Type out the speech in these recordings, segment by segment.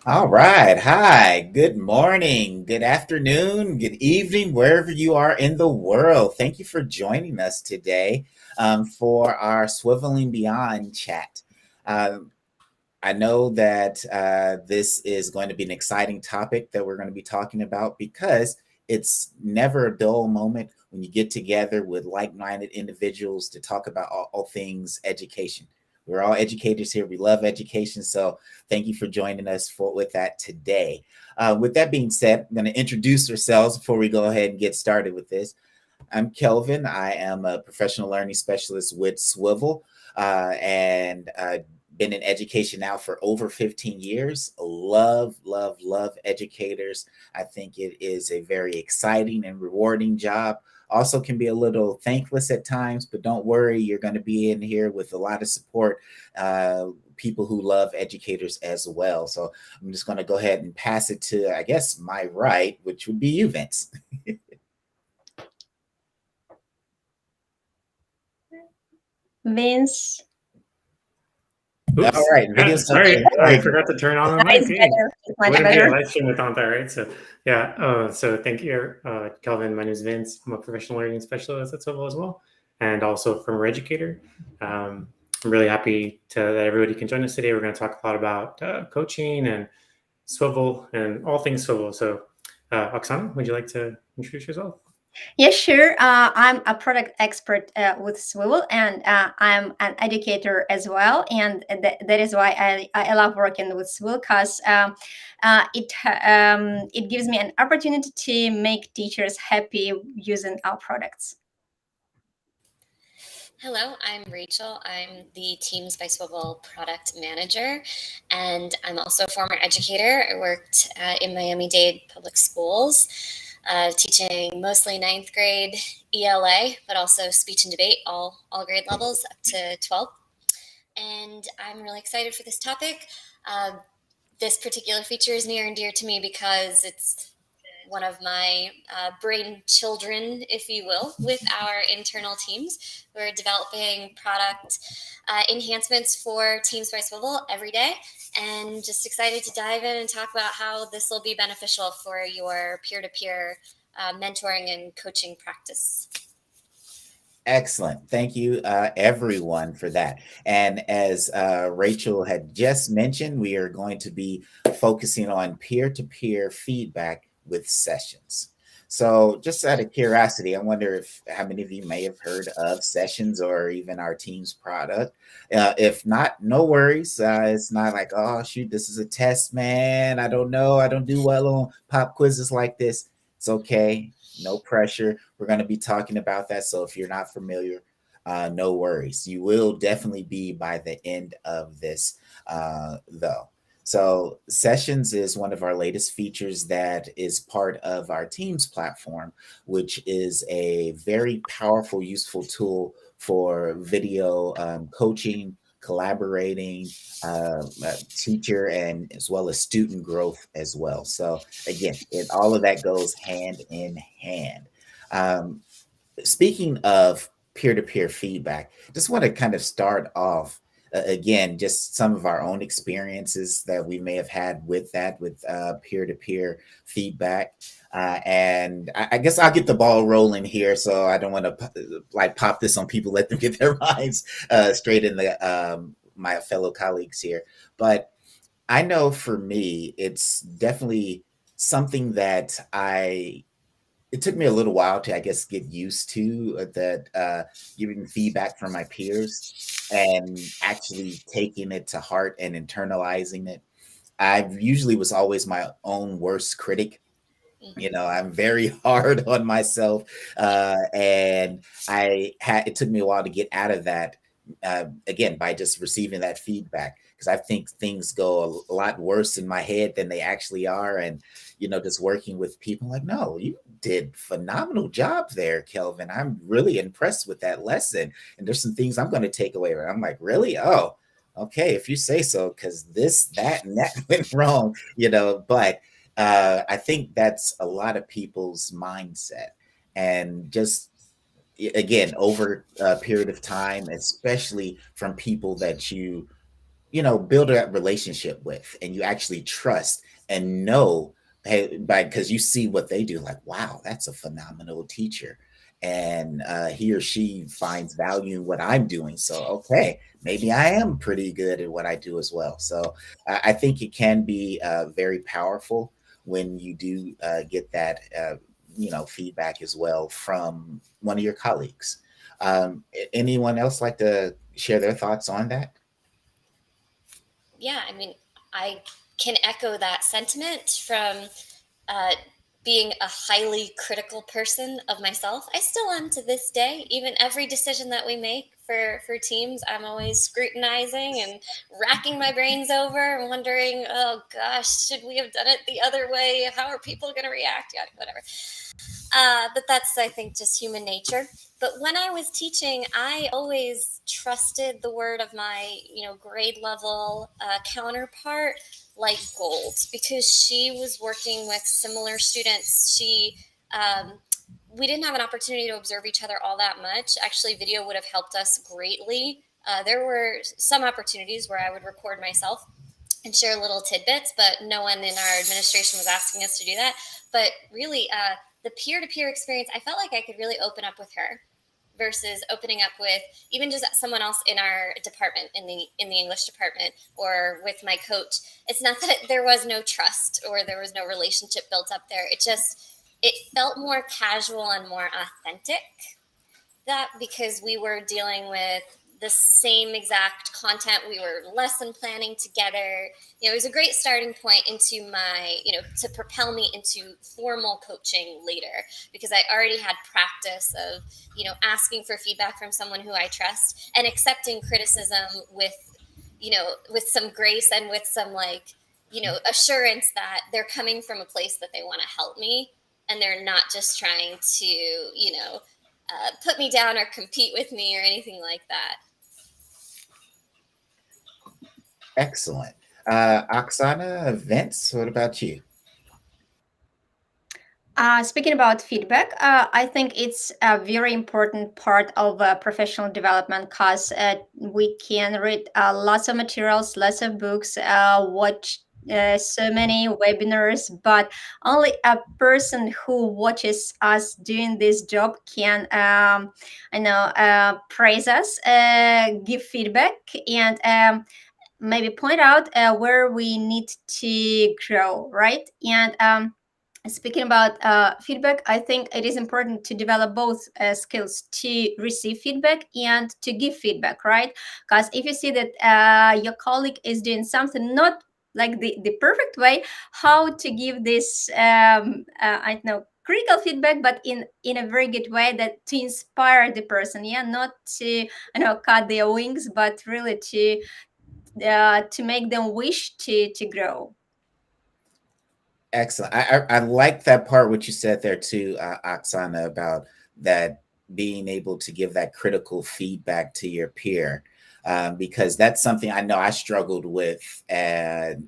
All right. Hi. Good morning, good afternoon, good evening, wherever you are in the world. Thank you for joining us today for our Swiveling Beyond chat. Um, I know that this is going to be an exciting topic that we're going to be talking about because it's never a dull moment when you get together with like minded individuals to talk about all things education. We're all educators here. We love education. So thank you for joining us with that today. With that being said, I'm going to introduce ourselves before we go ahead and get started with this. I'm Kelvin. I am a professional learning specialist with Swivl and been in education now for over 15 years. Love, love, love educators. I think it is a very exciting and rewarding job. Also, can be a little thankless at times, but don't worry, you're going to be in here with a lot of support. People who love educators as well. So I'm just going to go ahead and pass it to, I guess, my right, which would be you, Vince. Vince. All Oops. right, video's okay. Sorry, There I we go. forgot to turn on the Yeah, mic. it's Hey, better. It's much wouldn't be a better. live stream without that, right? So, yeah. So thank you, Kelvin. My name is Vince. I'm a professional learning specialist at Swivl as well, and also former educator. I'm really happy that everybody can join us today. We're going to talk a lot about coaching and Swivl and all things Swivl. So, Oksana, would you like to introduce yourself? Yeah, sure. I'm a product expert with Swivl, and I'm an educator as well. And that is why I love working with Swivl because it gives me an opportunity to make teachers happy using our products. Hello, I'm Rachel. I'm the Teams by Swivl product manager, and I'm also a former educator. I worked in Miami-Dade public schools, teaching mostly ninth grade ELA, but also speech and debate, all grade levels up to 12. And I'm really excited for this topic. This particular feature is near and dear to me because it's one of my brain children, if you will, with our internal teams. We're developing product enhancements for Teams by Swivl every day, and just excited to dive in and talk about how this will be beneficial for your peer-to-peer mentoring and coaching practice. Excellent. Thank you, everyone, for that. And as Rachel had just mentioned, we are going to be focusing on peer to peer feedback with sessions. So, just out of curiosity, I wonder if how many of you may have heard of sessions or even our team's product. If not, no worries. It's not like, oh, shoot, this is a test, man. I don't know. I don't do well on pop quizzes like this. It's okay, no pressure. We're going to be talking about that. So if you're not familiar, no worries. You will definitely be by the end of this, though. So Sessions is one of our latest features that is part of our Teams platform, which is a very powerful, useful tool for video coaching, collaborating, teacher, and as well as student growth as well. So again, all of that goes hand in hand. Um, Speaking of peer-to-peer feedback, just want to kind of start off again, just some of our own experiences that we may have had with that, with peer-to-peer feedback. And I guess I'll get the ball rolling here, so I don't want to like pop this on people, let them get their minds straight in the my fellow colleagues here. But I know for me, it's definitely something that it took me a little while to, I guess, get used to that giving feedback from my peers and actually taking it to heart and internalizing it. I usually was always my own worst critic. You know, I'm very hard on myself, and it took me a while to get out of that. Again, by just receiving that feedback, because I think things go a lot worse in my head than they actually are, and just working with people like, no, you did phenomenal job there, Kelvin. I'm really impressed with that lesson, and there's some things I'm going to take away. I'm like, really? Oh, okay, if you say so, because this, that, and that went wrong. But I think that's a lot of people's mindset. And just again, over a period of time, especially from people that you build that relationship with, and you actually trust and know, hey, because you see what they do, like, wow, that's a phenomenal teacher. And he or she finds value in what I'm doing. So, okay, maybe I am pretty good at what I do as well. So I think it can be very powerful when you do get that, feedback as well from one of your colleagues. Anyone else like to share their thoughts on that? Yeah, I mean, I can echo that sentiment from uh, being a highly critical person of myself. I still am to this day. Even every decision that we make for teams, I'm always scrutinizing and racking my brains over and wondering, oh gosh, should we have done it the other way? How are people going to react? Yeah, whatever. But that's, I think, just human nature. But when I was teaching, I always trusted the word of my, grade level counterpart like gold, because she was working with similar students. We didn't have an opportunity to observe each other all that much. Actually, video would have helped us greatly. There were some opportunities where I would record myself and share little tidbits, but no one in our administration was asking us to do that. But really, the peer-to-peer experience, I felt like I could really open up with her versus opening up with even just someone else in our department, in the English department, or with my coach. It's not that there was no trust or there was no relationship built up there. It felt more casual and more authentic. That because we were dealing with the same exact content, we were lesson planning together. It was a great starting point into my, to propel me into formal coaching later, because I already had practice of, asking for feedback from someone who I trust and accepting criticism with, with some grace and with some assurance that they're coming from a place that they want to help me, and they're not just trying to, put me down or compete with me or anything like that. Excellent. Oksana, Vince, what about you? Speaking about feedback, I think it's a very important part of professional development, because we can read lots of materials, lots of books, watch so many webinars, but only a person who watches us doing this job can, praise us, give feedback, and maybe point out where we need to grow, right? And speaking about feedback, I think it is important to develop both skills, to receive feedback and to give feedback, right? Because if you see that your colleague is doing something not like the perfect way, how to give this, I don't know, critical feedback, but in a very good way, that to inspire the person, yeah, not to cut their wings, but really to make them wish to grow. Excellent. I like that part, what you said there too, Oksana, about that being able to give that critical feedback to your peer, because that's something I know I struggled with for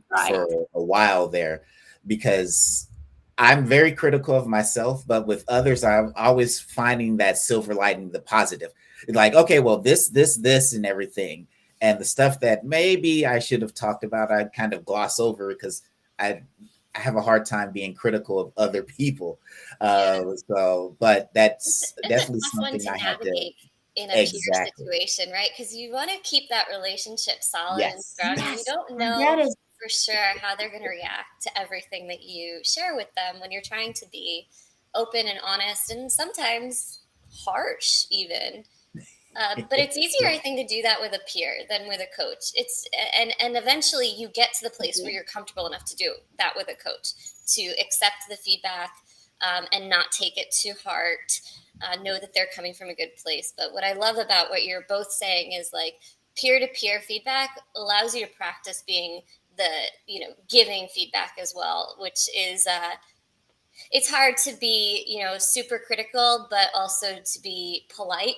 a while there, because I'm very critical of myself, but with others, I'm always finding that silver lining, the positive. Like, okay, well, this, and everything. And the stuff that maybe I should have talked about, I kind of gloss over because I have a hard time being critical of other people. But that's definitely something I had to in a peer situation, right? Because you want to keep that relationship solid and strong. And you don't know for sure how they're going to react to everything that you share with them when you're trying to be open and honest, and sometimes harsh even. But it's easier, I think, to do that with a peer than with a coach. And eventually you get to the place where you're comfortable enough to do that with a coach, to accept the feedback and not take it to heart. Know that they're coming from a good place. But what I love about what you're both saying is, like, peer-to-peer feedback allows you to practice being giving feedback as well, which is it's hard to be, super critical, but also to be polite.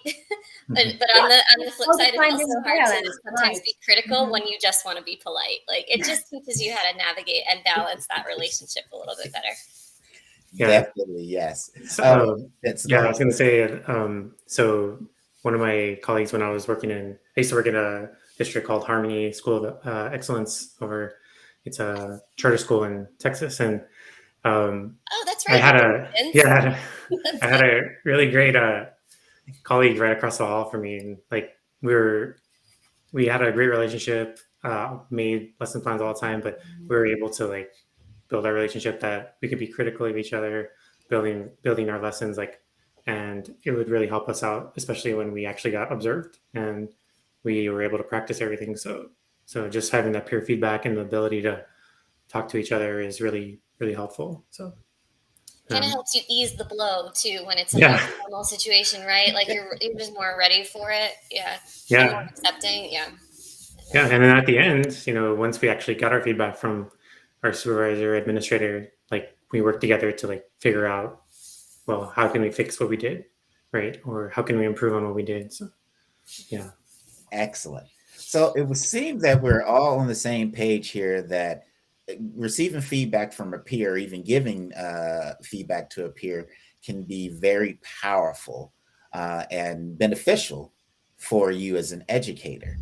but on the flip side, it's also hard to sometimes be critical when you just want to be polite. Like, it just teaches you how to navigate and balance that relationship a little bit better. Yeah. Definitely, yes. I was going to say, so one of my colleagues, when I used to work in a district called Harmony School of Excellence it's a charter school in Texas. And oh, that's right. I had a really great colleague right across the hall from me. And like, we had a great relationship, made lesson plans all the time, but we were able to like build our relationship that we could be critical of each other, building our lessons, like, and it would really help us out, especially when we actually got observed and we were able to practice everything. So just having that peer feedback and the ability to talk to each other is really, really helpful. So kind of helps you ease the blow too when it's a Yeah. more formal situation, right? Like you're just more ready for it. And more accepting. Yeah, and then at the end, you know, once we actually got our feedback from our supervisor, administrator, like we worked together to like figure out, well, how can we fix what we did, right? Or how can we improve on what we did? So, yeah. Excellent. So it would seem that we're all on the same page here, that receiving feedback from a peer, even giving feedback to a peer, can be very powerful and beneficial for you as an educator.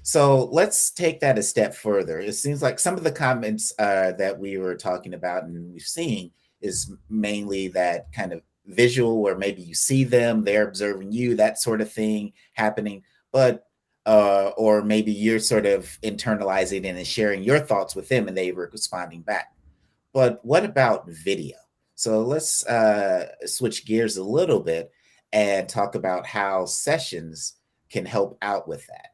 So let's take that a step further. It seems like some of the comments that we were talking about and we've seen is mainly that kind of visual, where maybe you see them, they're observing you, that sort of thing happening. But or maybe you're sort of internalizing it and sharing your thoughts with them and they were responding back. But what about video? So let's switch gears a little bit and talk about how sessions can help out with that.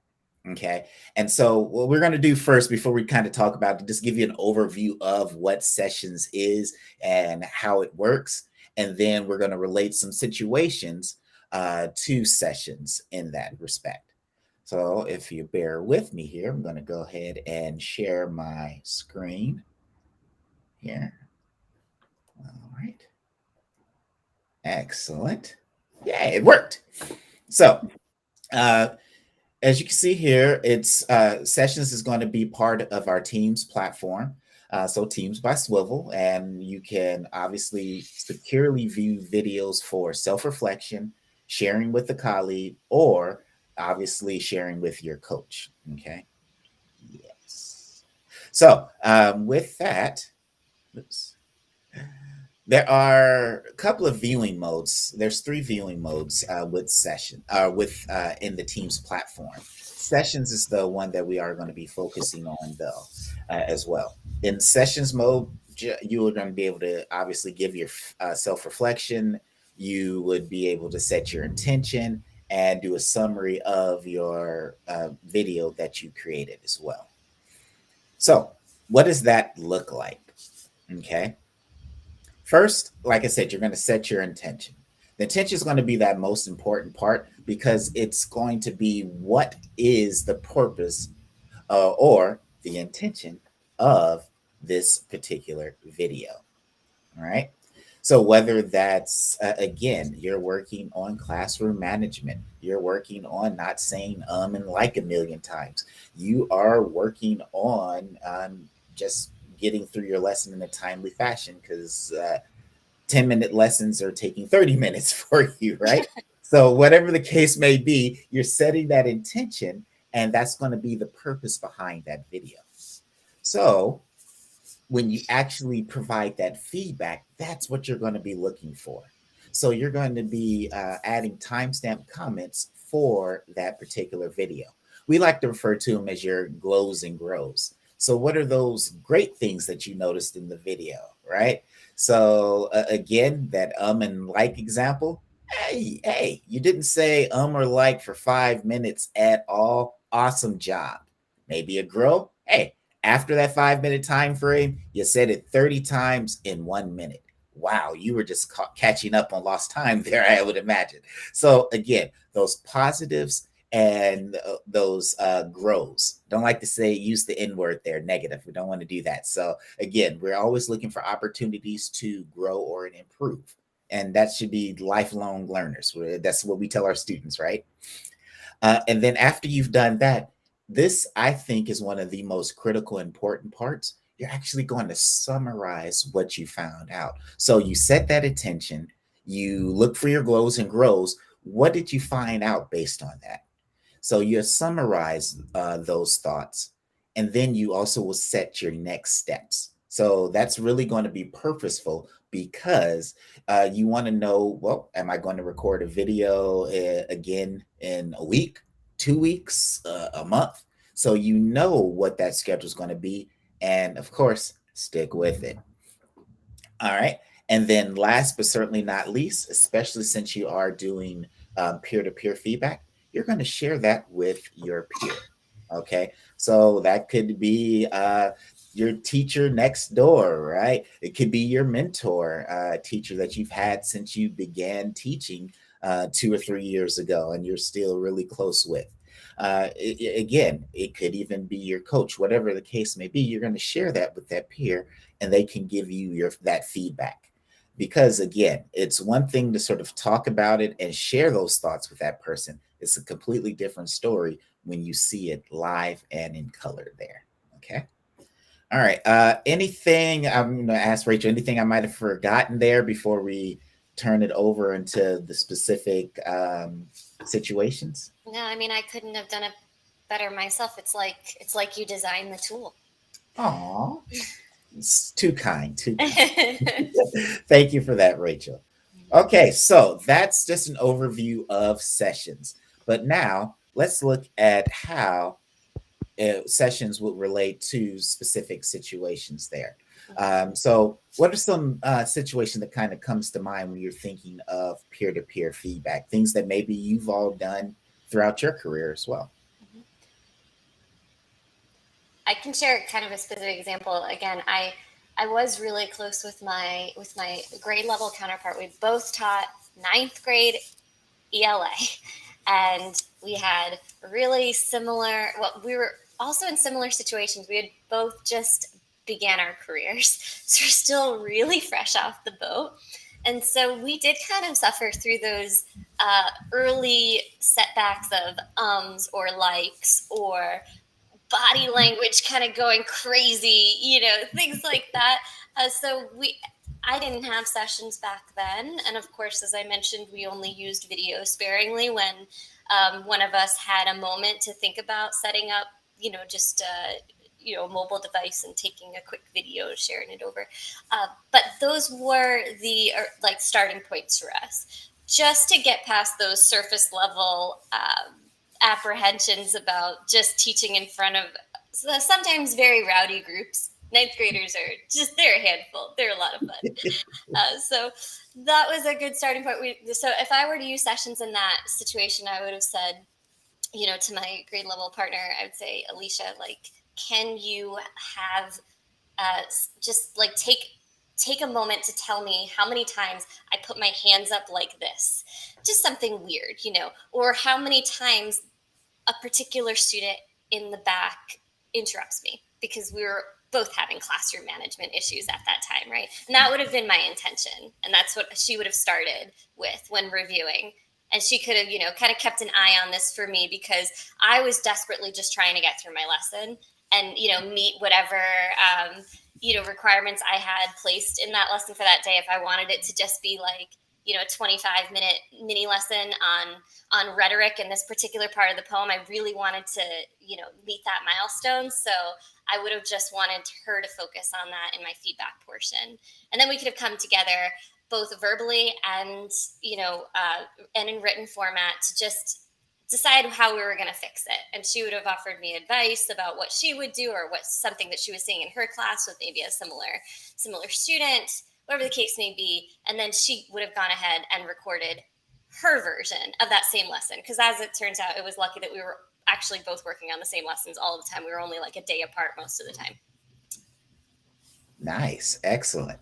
Okay. And so what we're going to do first, before we kind of talk about it, just give you an overview of what sessions is and how it works. And then we're going to relate some situations to sessions in that respect. So if you bear with me here, I'm going to go ahead and share my screen here. All right. Excellent. Yeah, it worked. So as you can see here, it's Sessions is going to be part of our Teams platform. So Teams by Swivl, and you can obviously securely view videos for self-reflection, sharing with a colleague, or obviously sharing with your coach. Okay. Yes. So with that, oops. There are a couple of viewing modes. There's 3 viewing modes with in the Teams platform. Sessions is the one that we are going to be focusing on, though, as well. In Sessions mode, you are going to be able to obviously give your self-reflection. You would be able to set your intention and do a summary of your video that you created as well. So what does that look like? Okay. First, like I said, you're going to set your intention. The intention is going to be that most important part, because it's going to be what is the purpose or the intention of this particular video. All right. So whether that's, again, you're working on classroom management, you're working on not saying and like a million times, you are working on just getting through your lesson in a timely fashion, because 10-minute lessons are taking 30 minutes for you, right? So whatever the case may be, you're setting that intention, and that's going to be the purpose behind that video. So when you actually provide that feedback, that's what you're going to be looking for. So you're going to be adding timestamp comments for that particular video. We like to refer to them as your glows and grows. So what are those great things that you noticed in the video, right? So again, that and like example, hey, you didn't say or like for 5 minutes at all. Awesome job. Maybe a grow. Hey, after that 5-minute time frame, you said it 30 times in 1 minute. Wow, you were just catching up on lost time there, I would imagine. So again, those positives and those grows. Don't like to say, use the N word there, negative. We don't want to do that. So again, we're always looking for opportunities to grow or improve. And that should be lifelong learners. That's what we tell our students, right? And then after you've done that, this, I think, is one of the most critical, important parts. You're actually going to summarize what you found out. So you set that intention, you look for your glows and grows. What did you find out based on that? So you summarize those thoughts, and then you also will set your next steps. So that's really going to be purposeful because you want to know, well, am I going to record a video again in a week, 2 weeks, a month? So you know what that schedule is going to be. And of course, stick with it. All right. And then last but certainly not least, especially since you are doing peer-to-peer feedback, you're going to share that with your peer. Okay. So that could be your teacher next door, right? It could be your mentor, teacher that you've had since you began teaching 2 or 3 years ago and you're still really close with. Again, it could even be your coach, whatever the case may be. You're going to share that with that peer, and they can give you that feedback. Because again, it's one thing to sort of talk about it and share those thoughts with that person. It's a completely different story when you see it live and in color there. Okay. All right. Anything I'm going to ask Rachel, anything I might have forgotten there before we turn it over into the specific situations? No, I mean, I couldn't have done it better myself. It's like you designed the tool. Aw, it's too kind. Too kind. Thank you for that, Rachel. Okay, so that's just an overview of sessions. But now let's look at how sessions will relate to specific situations there. So what are some situations that kind of comes to mind when you're thinking of peer-to-peer feedback, things that maybe you've all done throughout your career as well? I can share kind of a specific example. Again, I was really close with my grade level counterpart. We both taught 9th grade ELA, and we had really similar. Well, we were also in similar situations. We had both just began our careers, so we're still really fresh off the boat. And so we did kind of suffer through those early setbacks of ums or likes or body language kind of going crazy, things like that. So I didn't have sessions back then. And of course, as I mentioned, we only used video sparingly when one of us had a moment to think about setting up, just a mobile device and taking a quick video, sharing it over. But those were the starting points for us, just to get past those surface level apprehensions about just teaching in front of sometimes very rowdy groups. 9th graders they're a handful. They're a lot of fun. So that was a good starting point. So if I were to use sessions in that situation, I would have said, to my grade level partner, I would say, Alicia, can you have take a moment to tell me how many times I put my hands up like this, just something weird, or how many times a particular student in the back interrupts me, because we were both having classroom management issues at that time, right? And that would have been my intention. And that's what she would have started with when reviewing. And she could have, kind of kept an eye on this for me, because I was desperately just trying to get through my lesson and, meet whatever, requirements I had placed in that lesson for that day. If I wanted it to just be a 25-minute mini lesson on rhetoric in this particular part of the poem, I really wanted to, meet that milestone. So I would have just wanted her to focus on that in my feedback portion. And then we could have come together both verbally and, and in written format to just decide how we were going to fix it. And she would have offered me advice about what she would do, or what's something that she was seeing in her class with maybe a similar student, whatever the case may be. And then she would have gone ahead and recorded her version of that same lesson. Because as it turns out, it was lucky that we were actually both working on the same lessons all the time. We were only a day apart most of the time. Nice. Excellent.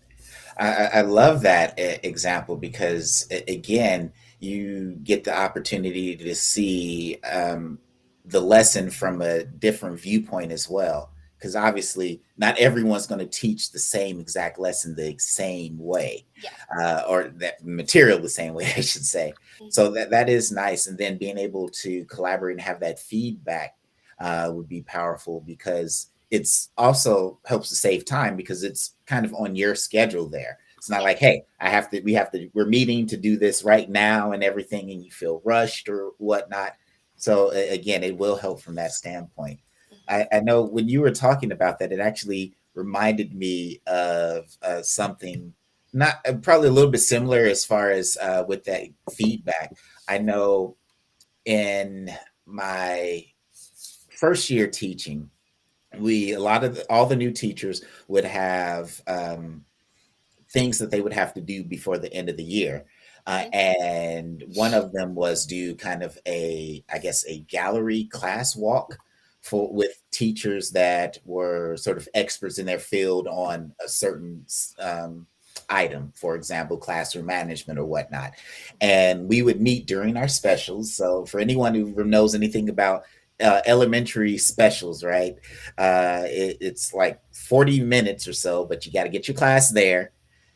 I love that example, because again, you get the opportunity to see the lesson from a different viewpoint as well. Because obviously not everyone's going to teach the same exact lesson the same way, or that material the same way, I should say. Mm-hmm. So that is nice. And then being able to collaborate and have that feedback would be powerful, because it's also helps to save time, because it's kind of on your schedule there. It's not like, hey, we're meeting to do this right now and everything, and you feel rushed or whatnot. So again, it will help from that standpoint. I know when you were talking about that, it actually reminded me of something not probably a little bit similar as far as with that feedback. I know in my first year teaching, a lot of all the new teachers would have things that they would have to do before the end of the year. And one of them was do kind of I guess, a gallery class walk with teachers that were sort of experts in their field on a certain item, for example, classroom management or whatnot. And we would meet during our specials. So for anyone who knows anything about elementary specials, right? It's like 40 minutes or so, but you got to get your class there.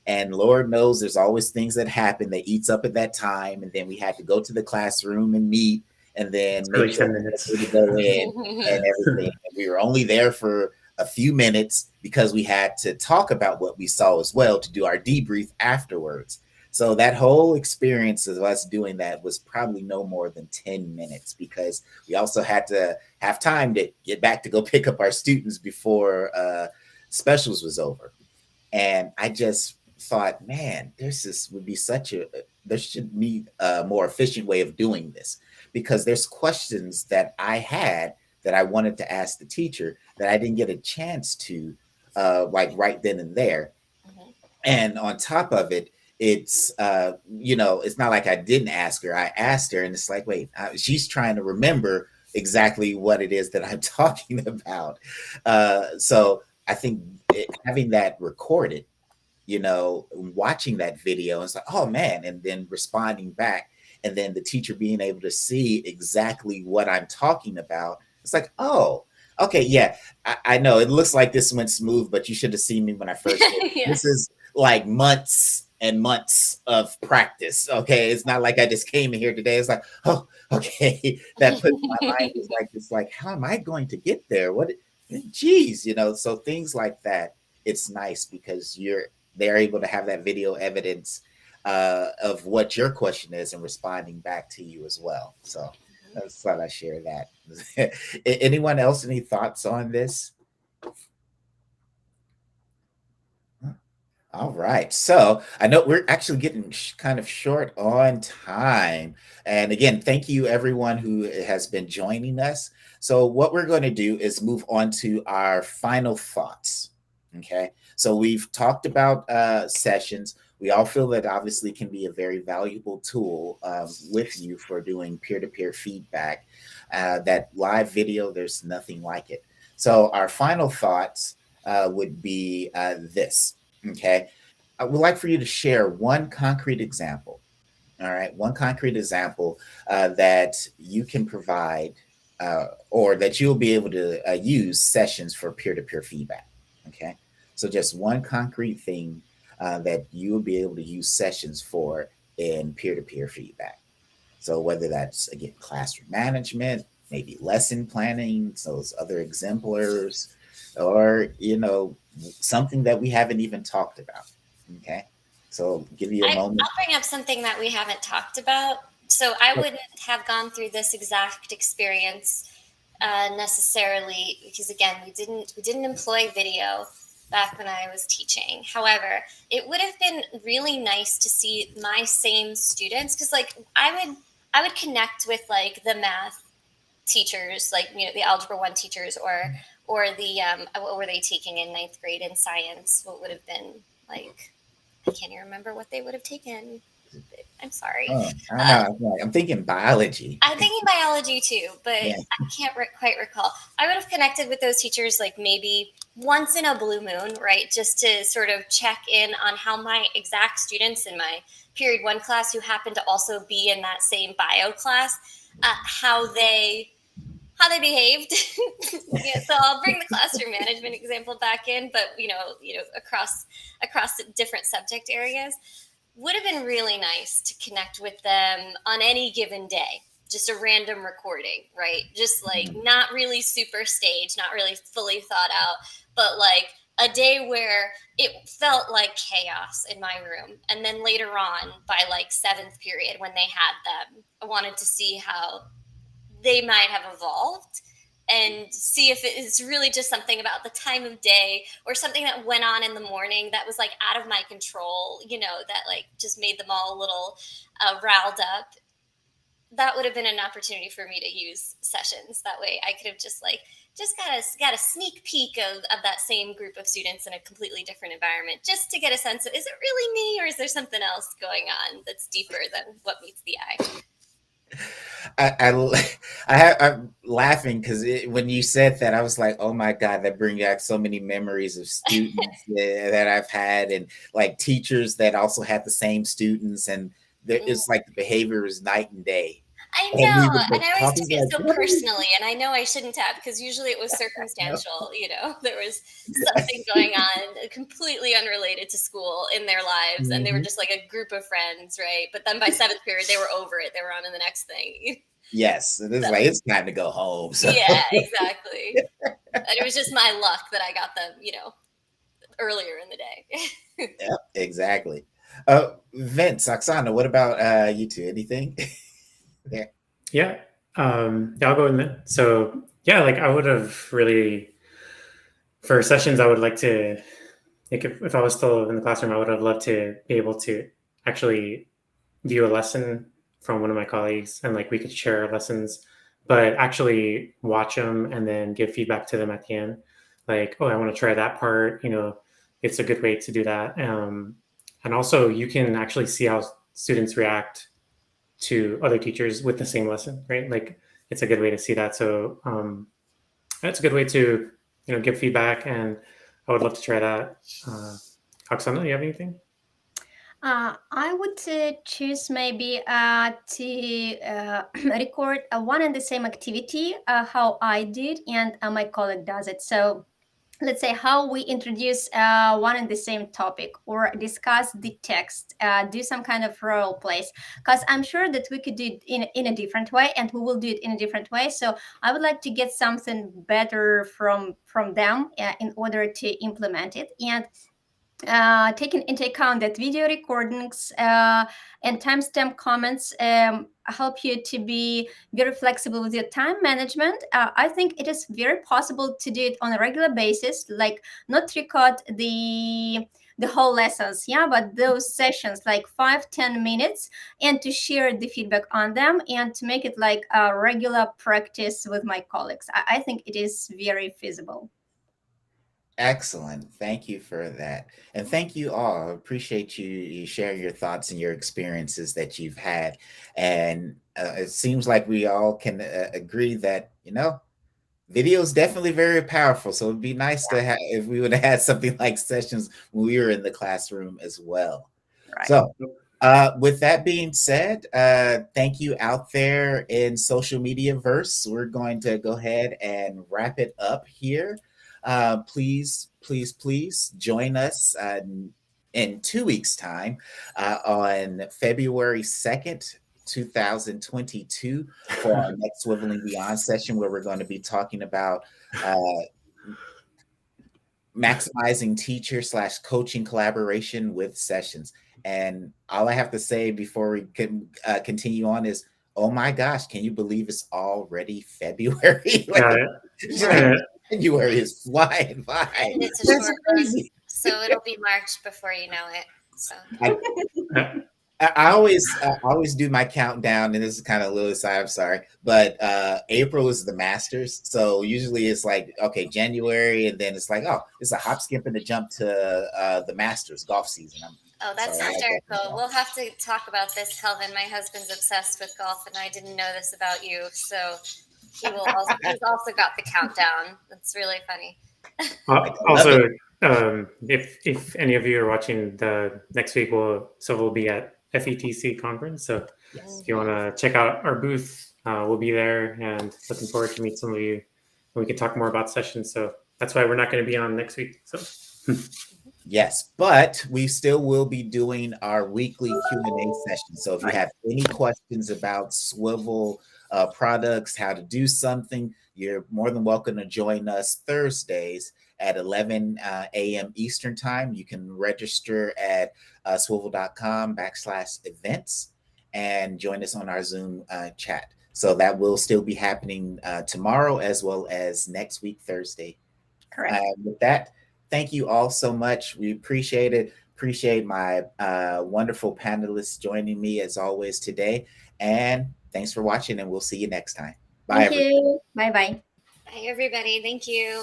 And Lord knows there's always things that happen that eats up at that time. And then we had to go to the classroom and meet and then make Really sure 10 minutes. to go in and everything. And we were only there for a few minutes because we had to talk about what we saw as well to do our debrief afterwards. So that whole experience of us doing that was probably no more than 10 minutes because we also had to have time to get back to go pick up our students before specials was over. And I just thought, man, would be there should be a more efficient way of doing this because there's questions that I had that I wanted to ask the teacher that I didn't get a chance to like right then and there. And on top of it, it's it's not like I didn't ask her. I asked her, and it's like, wait, she's trying to remember exactly what it is that I'm talking about. So I think having that recorded, watching that video, and it's like, oh man, and then responding back, and then the teacher being able to see exactly what I'm talking about. It's like, oh, okay, yeah, I know it looks like this went smooth, but you should have seen me when I first did. Yeah. This is like months and months of practice. Okay, it's not like I just came in here today. It's like, oh, okay, that put my mind is like, it's like, how am I going to get there? Geez, so things like that. It's nice because they're able to have that video evidence of what your question is and responding back to you as well. So I just thought I'd share that. Anyone else, any thoughts on this? All right. So I know we're actually getting kind of short on time. And again, thank you everyone who has been joining us. So what we're going to do is move on to our final thoughts. Okay. So we've talked about sessions. We all feel that obviously can be a very valuable tool with you for doing peer-to-peer feedback. That live video, there's nothing like it. So our final thoughts would be this. Okay. I would like for you to share one concrete example. All right. One concrete example that you can provide or that you'll be able to use sessions for peer-to-peer feedback. Okay. So just one concrete thing that you will be able to use sessions for in peer-to-peer feedback. So whether that's, again, classroom management, maybe lesson planning, so those other exemplars, or, something that we haven't even talked about. Okay. So give you a moment. I'll bring up something that we haven't talked about. So I wouldn't have gone through this exact experience necessarily because, again, we didn't employ video back when I was teaching. However, it would have been really nice to see my same students because, like, I would connect with like the math teachers, like the Algebra 1 teachers, or the what were they taking in 9th grade in science? What would have been like? I can't even remember what they would have taken. I'm sorry. Oh, I know. I'm thinking biology. I'm thinking biology too, but Yeah. I can't quite recall. I would have connected with those teachers like maybe once in a blue moon, right? Just to sort of check in on how my exact students in my period 1 class who happen to also be in that same bio class, how they behaved. Yeah, so I'll bring the classroom management example back in, but across different subject areas. Would have been really nice to connect with them on any given day. Just a random recording, right? Just like not really super staged, not really fully thought out, but like a day where it felt like chaos in my room. And then later on, by like 7th period when they had them, I wanted to see how they might have evolved, and see if it is really just something about the time of day or something that went on in the morning that was like out of my control, that like just made them all a little riled up. That would have been an opportunity for me to use sessions. That way I could have just got a sneak peek of that same group of students in a completely different environment, just to get a sense of, is it really me, or is there something else going on that's deeper than what meets the eye? I'm laughing because when you said that, I was like, oh my God, that brings back so many memories of students that I've had, and like teachers that also had the same students, and it's like the behavior is night and day. I And we know, were and just I always talking took it so like, personally, and I know I shouldn't have, because usually it was circumstantial. There was something going on completely unrelated to school in their lives, and they were just like a group of friends, right? But then by seventh period, they were over it; they were on to the next thing. yes, it is like it's time to go home. So. Yeah, exactly. And it was just my luck that I got them, earlier in the day. Yep, exactly. Vince, Oksana, what about you two? Anything? There. Yeah. I'll go in then. So yeah, like I would have really, for sessions, I would like to, like if I was still in the classroom, I would have loved to be able to actually view a lesson from one of my colleagues, and like we could share lessons, but actually watch them and then give feedback to them at the end. Like, oh, I want to try that part. It's a good way to do that. And also you can actually see how students react to other teachers with the same lesson, right? Like it's a good way to see that. So that's a good way to, give feedback, and I would love to try that. Oksana, you have anything? I would choose maybe to record one and the same activity, how I did and my colleague does it. So let's say how we introduce one and the same topic, or discuss the text, do some kind of role plays, because I'm sure that we could do it in a different way, and we will do it in a different way. So I would like to get something better from them in order to implement it. And taking into account that video recordings and timestamp comments help you to be very flexible with your time management, I think it is very possible to do it on a regular basis, like not record the whole lessons, but those sessions like 5-10 minutes, and to share the feedback on them, and to make it like a regular practice with my colleagues. I think it is very feasible. Excellent. Thank you for that. And thank you all. I appreciate you sharing your thoughts and your experiences that you've had. And it seems like we all can agree that, video is definitely very powerful. So it'd be nice to have if we would have had something like sessions when we were in the classroom as well. Right. So with that being said, thank you out there in social media verse. We're going to go ahead and wrap it up here. Please join us in 2 weeks' time on February 2nd, 2022 for our next Swivling Beyond session, where we're going to be talking about maximizing teacher/coaching collaboration with sessions. And all I have to say before we can continue on is, oh my gosh, can you believe it's already February? January is flying by. And it's a short month, so it'll be March before you know it. So I always do my countdown, and this is kind of a little aside, I'm sorry, but April is the Masters, so usually it's like, okay, January, and then it's like, oh, it's a hop, skip, and a jump to the Masters golf season. That's hysterical. We'll have to talk about this, Kelvin. My husband's obsessed with golf, and I didn't know this about you, so he's also got the countdown. That's really funny. Also, if any of you are watching, the next week we'll be at FETC conference. So if you want to check out our booth, we'll be there, and looking forward to meet some of you, and we can talk more about sessions. So that's why we're not going to be on next week. So. Yes, but we still will be doing our weekly Q&A session. So if you have any questions about Swivl products, how to do something, you're more than welcome to join us Thursdays at 11 a.m. Eastern time. You can register at swivl.com/events and join us on our Zoom chat. So that will still be happening tomorrow as well as next week, Thursday. Correct. With that, thank you all so much. We appreciate it. Appreciate my wonderful panelists joining me as always today. And thanks for watching, and we'll see you next time. Bye, Thank you. Bye-bye. Bye, everybody. Thank you.